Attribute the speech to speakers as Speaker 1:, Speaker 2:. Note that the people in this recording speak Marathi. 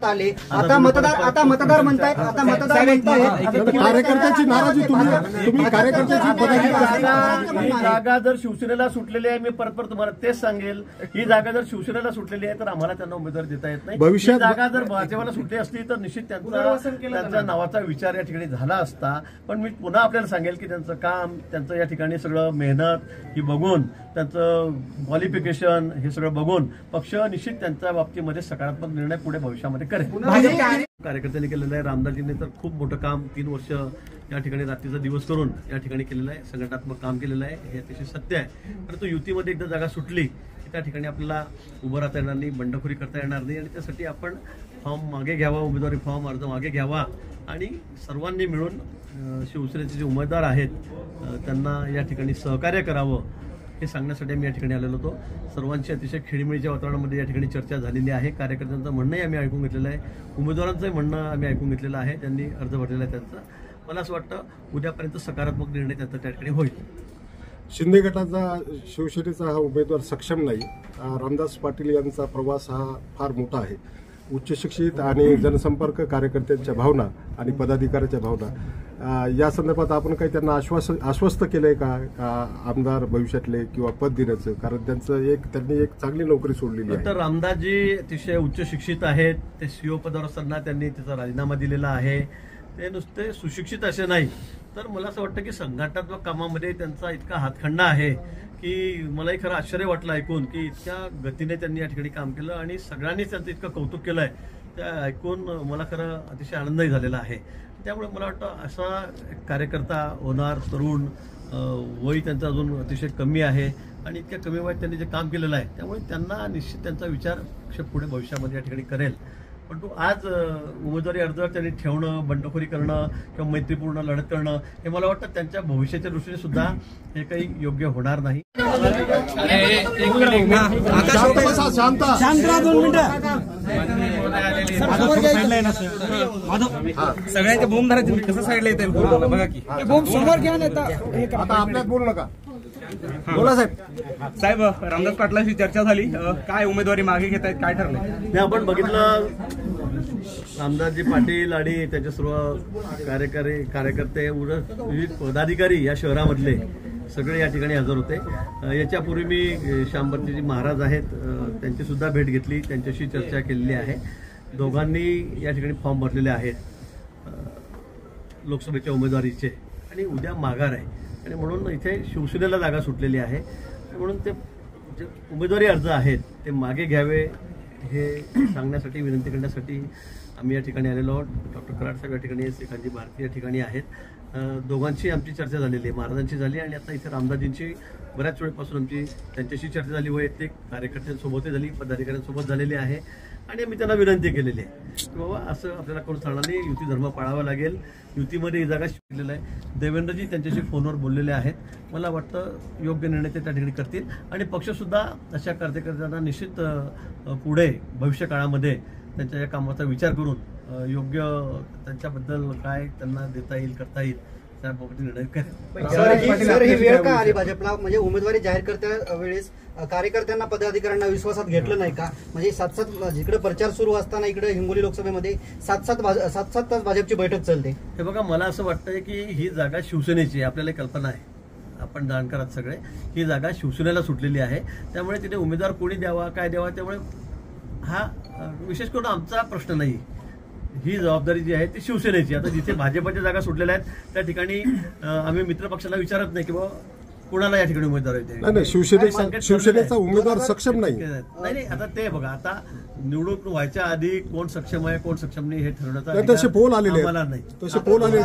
Speaker 1: आले आता मतदार म्हणतायत
Speaker 2: कार्यकर्त्याची नाराजी तुम्ही कार्यकर्त्याची
Speaker 3: जागा जर शिवसेनेला सुटलेली आहे, मी परत तुम्हाला तेच सांगेल, ही जागा जर शिवसेनेला सुटलेली आहे तर आम्हाला त्यांना उमेदवार देता येत नाही। भविष्यात जागा जर भाजपला सुटली असती तर निश्चित त्यांचा नावाचा विचार या ठिकाणी झाला असता। पण मी पुन्हा आपल्याला सांगेल की त्यांचं काम, त्यांचं या ठिकाणी सगळं मेहनत ही बघून, त्यांचं क्वालिफिकेशन हे सगळं बघून पक्ष निश्चित त्यांच्या बाबतीमध्ये सकारात्मक निर्णय पुढे भविष्यामध्ये करेल। कार्यकर्त्यांनी केलेलं आहे, रामदासजींनी तर खूप मोठं काम 3 वर्ष या ठिकाणी रात्रीचा दिवस करून या ठिकाणी केलेलं आहे, संघटनात्मक काम केलेलं आहे, हे अतिशय सत्य आहे। परंतु युतीमध्ये एकदा जागा सुटली की त्या ठिकाणी आपल्याला उभं राहता येणार नाही, बंडखोरी करता येणार नाही आणि त्यासाठी आपण फॉर्म मागे घ्यावा, उमेदवारी फॉर्म अर्ज मागे घ्यावा आणि सर्वांनी मिळून शिवसेनेचे जे उमेदवार आहेत त्यांना या ठिकाणी सहकार्य करावं हे सांगण्यासाठी आम्ही या ठिकाणी आलेलो होतो। सर्वांची अतिशय खेळीमेळीच्या वातावरणामध्ये या ठिकाणी चर्चा झालेली आहे। कार्यकर्त्यांचं म्हणणंही आम्ही ऐकून घेतलेलं आहे, उमेदवारांचंही म्हणणं आम्ही ऐकून घेतलेलं आहे, त्यांनी अर्ज भरलेला आहे त्यांचा। मला असं वाटतं उद्यापर्यंत सकारात्मक निर्णय त्यांचा त्या ठिकाणी होईल।
Speaker 2: शिंदे गटाचा शिवसेनेचा हा उमेदवार सक्षम नाही। रामदास पाटील यांचा प्रवास हा फार मोठा आहे, उच्च शिक्षित आणि जनसंपर्क कार्यकर्त्यांच्या भावना आणि पदाधिकाऱ्याच्या भावना या संदर्भात आपण काही त्यांना आश्वस्त केलंय का आमदार भविष्यातले किंवा पद देण्याचं? कारण त्यांनी एक चांगली नोकरी सोडलेली आहे।
Speaker 3: तर रामदासजी अतिशय उच्च शिक्षित आहेत, ते सीओ पदावर असताना त्यांनी त्याचा राजीनामा दिलेला आहे, ते नुसते सुशिक्षित असे नाही। तर मला असं वाटतं की संघटनात्मक कामामध्ये त्यांचा इतका हातखंडा आहे की मलाही खरं आश्चर्य वाटलं ऐकून की इतक्या गतीने त्यांनी या ठिकाणी काम केलं आणि सगळ्यांनीच त्यांचं इतकं कौतुक केलंय, ते ऐकून मला खरं अतिशय आनंदही झालेला आहे। त्यामुळे मला वाटतं असा कार्यकर्ता होणार, तरुण, वय त्यांचं अजून अतिशय कमी आहे आणि इतक्या कमी वयात त्यांनी जे काम केलेलं आहे त्यामुळे त्यांना निश्चित त्यांचा विचार पुढे भविष्यामध्ये या ठिकाणी करेल। परंतु आज उमेदवारी अर्ज त्यांनी ठेवणं, बंडखोरी करणं किंवा मैत्रीपूर्ण लढत करणं हे मला वाटतं त्यांच्या भविष्याच्या दृष्टीने सुद्धा हे काही योग्य होणार नाही।
Speaker 4: सगळ्यांच्या बोंब धरायचे कसं साईडला येत बघा की बोंब समोर घ्या
Speaker 2: आता आपल्यात बोलू नका।
Speaker 4: बोला साहेब, रामदास पाटलांशी चर्चा झाली, काय उमेदवारी मागे घेत आहेत, काय ठरलंय?
Speaker 3: आपण बघितलं रामदासजी पाटील आणि त्याचे सर्व कार्यकर्ते विविध पदाधिकारी या शहरामधले सगळे या ठिकाणी हजर होते। याच्यापूर्वी मी श्यामबर्तीजी महाराज आहेत त्यांची सुद्धा भेट घेतली, त्यांच्याशी चर्चा केलेली आहे। दोघांनी या ठिकाणी फॉर्म भरलेले आहेत लोकसभेच्या उमेदवारीचे आणि उद्या माघार आहे आणि म्हणून इथे शिवसेनेला जागा सुटलेली आहे, म्हणून ते जे उमेदवारी अर्ज आहेत ते मागे घ्यावे हे सांगण्यासाठी, विनंती करण्यासाठी आम्ही या ठिकाणी आलेलो आहोत। डॉक्टर कराड साहेब या ठिकाणी, श्रीकांतजी भारती या ठिकाणी आहेत। दोघांची आमची चर्चा झालेली आहे, महाराजांची झाली आणि आता इथे रामदासजींची बऱ्याच वेळेपासून आमची त्यांच्याशी चर्चा झाली, वैयक्तिक कार्यकर्त्यांसोबतही झाली, पदाधिकाऱ्यांसोबत झालेली आहे आणि आम्ही त्यांना विनंती केलेली आहे की बाबा असं आपल्याला करून चालणार नाही, युती धर्म पाळावा लागेल, युतीमध्ये ही जागा शिकलेला आहे। देवेंद्रजी त्यांच्याशी फोनवर बोललेले आहेत, मला वाटतं योग्य निर्णय ते त्या ठिकाणी करतील आणि पक्षसुद्धा अशा कार्यकर्त्यांना निश्चित पुढे भविष्य काळामध्ये त्यांच्या या कामाचा विचार करून योग्य त्यांच्याबद्दल काय त्यांना देता येईल, करता येईल त्याबाबत निर्णय करेल।
Speaker 1: सर, ही वेळ का आली भाजपला? म्हणजे उमेदवारी जाहीर करत्या वेळेस कार्यकर्त्यांना, पदाधिकाऱ्यांना विश्वासात घेतलं नाही का? म्हणजे 7-7 जिकडे प्रचार सुरू असताना इकडे हिंगोली लोकसभेमध्ये 7-7 तास भाजपची बैठक चालते।
Speaker 3: हे बघा, मला असं वाटतंय की ही जागा शिवसेनेची, आपल्याला कल्पना आहे, आपण जाणकार आहात सगळे, ही जागा शिवसेनेला सुटलेली आहे, त्यामुळे तिथे उमेदवार कोणी द्यावा, काय द्यावा, त्यामुळे हा विशेष करून आमचा प्रश्न नाही। ही जबाबदारी जी आहे ती शिवसेनेची। आता जिथे भाजपच्या जागा सुटलेल्या आहेत त्या ठिकाणी आम्ही मित्र पक्षाला विचारत नाही की बाबा कुणाला या ठिकाणी उमेदवार
Speaker 2: आहे। शिवसेनेचा उमेदवार सक्षम नाही।
Speaker 3: आता ते बघा, आता निवडून व्हायच्या आधी कोण सक्षम आहे, कोण सक्षम नाही हे ठरवण्याचा
Speaker 2: तसे पोल आलेले
Speaker 3: मला नाही।
Speaker 2: तसे पोल आलेले